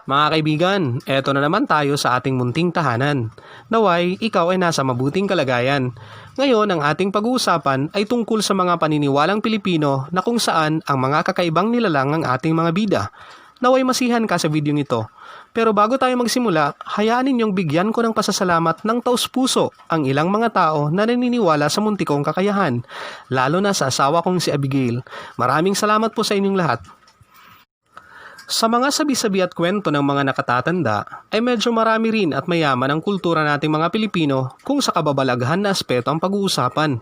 Mga kaibigan, eto na naman tayo sa ating munting tahanan. Naway, ikaw ay nasa mabuting kalagayan. Ngayon, ang ating pag-uusapan ay tungkol sa mga paniniwalang Pilipino na kung saan ang mga kakaibang nilalang ang ating mga bida. Naway masihan ka sa video ito. Pero bago tayo magsimula, hayaan ninyong bigyan ko ng pasasalamat ng taus-puso ang ilang mga tao na naniniwala sa munti kong kakayahan, lalo na sa asawa kong si Abigail. Maraming salamat po sa inyong lahat. Sa mga sabi-sabi at kwento ng mga nakatatanda, ay medyo marami rin at mayaman ang kultura nating mga Pilipino kung sa kababalaghan na aspeto ang pag-uusapan.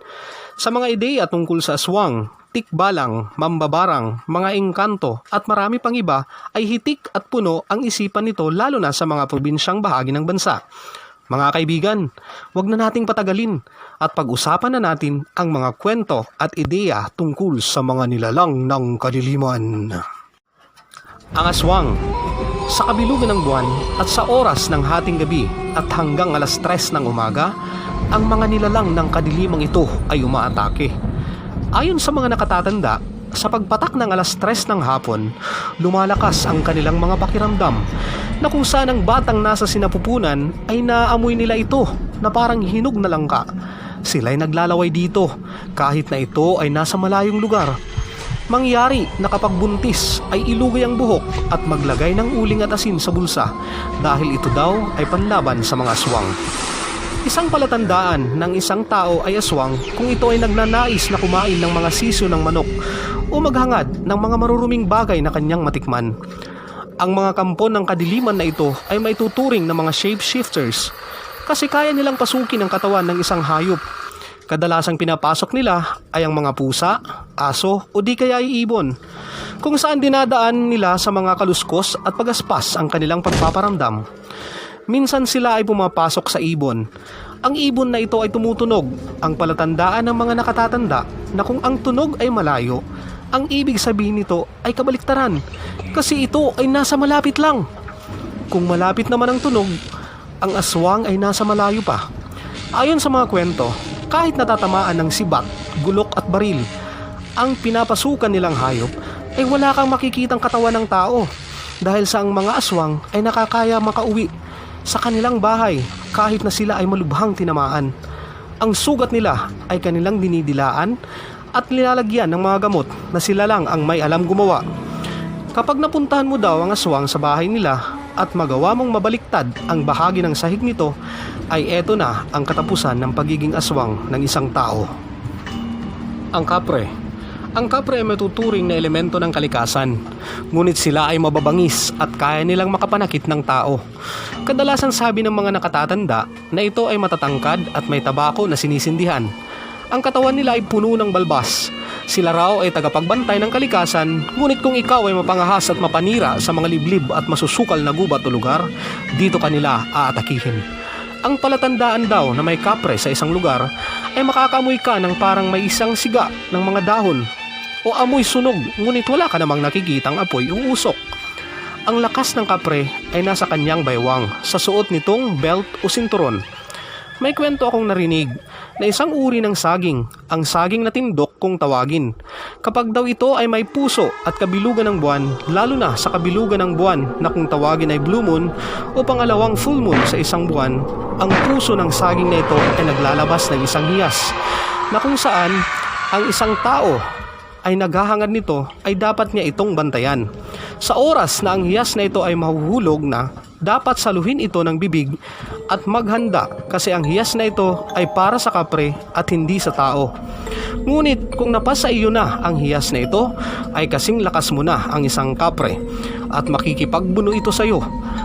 Sa mga ideya tungkol sa aswang, tikbalang, mambabarang, mga engkanto at marami pang iba ay hitik at puno ang isipan nito lalo na sa mga probinsyang bahagi ng bansa. Mga kaibigan, wag na nating patagalin at pag-usapan na natin ang mga kwento at ideya tungkol sa mga nilalang ng kadiliman. Ang aswang. Sa kabilugan ng buwan at sa oras ng hating gabi at hanggang alas 3 ng umaga, ang mga nilalang ng kadilimang ito ay umaatake. Ayon sa mga nakatatanda, sa pagpatak ng alas 3 ng hapon, lumalakas ang kanilang mga pakiramdam na kung saan ang batang nasa sinapupunan ay naaamoy nila ito na parang hinog na langka. Sila'y naglalaway dito kahit na ito ay nasa malayong lugar. Mangyari na kapag buntis ay ilugay ang buhok at maglagay ng uling at asin sa bulsa dahil ito daw ay panlaban sa mga aswang. Isang palatandaan ng isang tao ay aswang kung ito ay nagnanais na kumain ng mga sisyo ng manok o maghangad ng mga maruruming bagay na kanyang matikman. Ang mga kampo ng kadiliman na ito ay maituturing na mga shapeshifters kasi kaya nilang pasukin ang katawan ng isang hayop. Kadalasang pinapasok nila ay ang mga pusa, aso o di kaya ay ibon, kung saan dinadaan nila sa mga kaluskos at pagaspas ang kanilang pagpaparamdam. Minsan sila ay pumapasok sa ibon. Ang ibon na ito ay tumutunog, ang palatandaan ng mga nakatatanda na kung ang tunog ay malayo, ang ibig sabihin nito ay kabaliktaran kasi ito ay nasa malapit lang. Kung malapit naman ang tunog, ang aswang ay nasa malayo pa. Ayon sa mga kwento, kahit natatamaan ng sibat, gulok at baril, ang pinapasukan nilang hayop ay wala kang makikitang katawan ng tao dahil sa ang mga aswang ay nakakaya makauwi sa kanilang bahay kahit na sila ay malubhang tinamaan. Ang sugat nila ay kanilang dinidilaan at nilalagyan ng mga gamot na sila lang ang may alam gumawa. Kapag napuntahan mo daw ang aswang sa bahay nila at magawa mong mabaliktad ang bahagi ng sahig nito, ay eto na ang katapusan ng pagiging aswang ng isang tao. Ang kapre. Ang kapre ay matuturing na elemento ng kalikasan, ngunit sila ay mababangis at kaya nilang makapanakit ng tao. Kadalasan sabi ng mga nakatatanda na ito ay matatangkad at may tabako na sinisindihan. Ang katawan nila ay puno ng balbas. Sila raw ay tagapagbantay ng kalikasan, ngunit kung ikaw ay mapangahas at mapanira sa mga liblib at masusukal na gubat o lugar, dito kanila aatakihin. Ang palatandaan daw na may kapre sa isang lugar ay makakamoy ka ng parang may isang siga ng mga dahon o amoy sunog, ngunit wala ka namang nakikitang apoy o usok. Ang lakas ng kapre ay nasa kanyang baywang sa suot nitong belt o sinturon. May kwento akong narinig na isang uri ng saging, ang saging na tindok kung tawagin. Kapag daw ito ay may puso at kabilugan ng buwan, lalo na sa kabilugan ng buwan na kung tawagin ay blue moon o pangalawang full moon sa isang buwan, ang puso ng saging na ito ay naglalabas ng isang hiyas na kung saan ang isang tao ay naghahangad nito ay dapat niya itong bantayan. Sa oras na ang hiyas na ito ay mahuhulog na, dapat saluhin ito ng bibig at maghanda kasi ang hiyas na ito ay para sa kapre at hindi sa tao. Ngunit kung napasa iyo na ang hiyas na ito, ay kasing lakas mo na ang isang kapre at makikipagbuno ito sa iyo.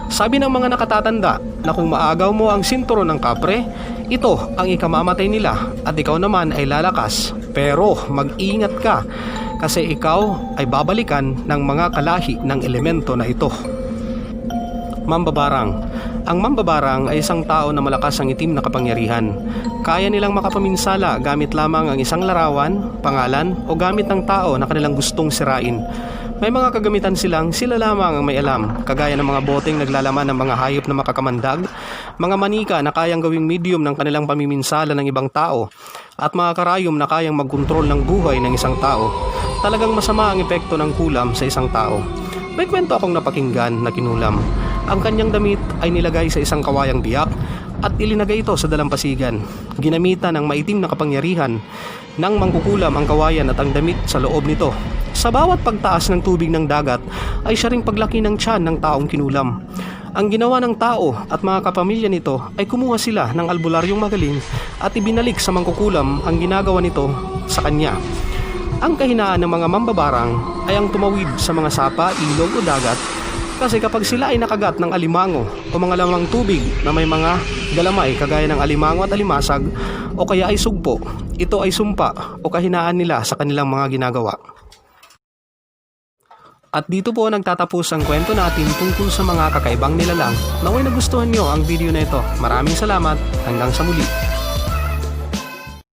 Sabi ng mga nakatatanda na kung maagaw mo ang sinturon ng kapre, ito ang ikamamatay nila at ikaw naman ay lalakas. Pero mag-ingat ka kasi ikaw ay babalikan ng mga kalahi ng elemento na ito. Mambabarang. Ang mambabarang ay isang tao na malakas ang itim na kapangyarihan. Kaya nilang makapaminsala gamit lamang ang isang larawan, pangalan o gamit ng tao na kanilang gustong sirain. May mga kagamitan silang sila lamang ang may alam, kagaya ng mga boteng naglalaman ng mga hayop na makakamandag, mga manika na kayang gawing medium ng kanilang pamiminsala ng ibang tao, at mga karayom na kayang magkontrol ng buhay ng isang tao. Talagang masama ang epekto ng kulam sa isang tao. May kwento akong napakinggan na kinulam. Ang kanyang damit ay nilagay sa isang kawayang biyak at ilinagay ito sa dalampasigan. Ginamitan ng maitim na kapangyarihan nang mangkukulam ang kawayan at ang damit sa loob nito. Sa bawat pagtaas ng tubig ng dagat ay siya ring paglaki ng tiyan ng taong kinulam. Ang ginawa ng tao at mga kapamilya nito ay kumuha sila ng albularyong magaling at ibinalik sa mangkukulam ang ginagawa nito sa kanya. Ang kahinaan ng mga mambabarang ay ang tumawid sa mga sapa, ilog o dagat, kasi kapag sila ay nakagat ng alimango o mga lamang tubig na may mga galamay kagaya ng alimango at alimasag o kaya ay sugpo, ito ay sumpa o kahinaan nila sa kanilang mga ginagawa. At dito po nagtatapos ang kwento natin tungkol sa mga kakaibang nilalang. Naway nagustuhan nyo ang video na ito. Maraming salamat. Hanggang sa muli.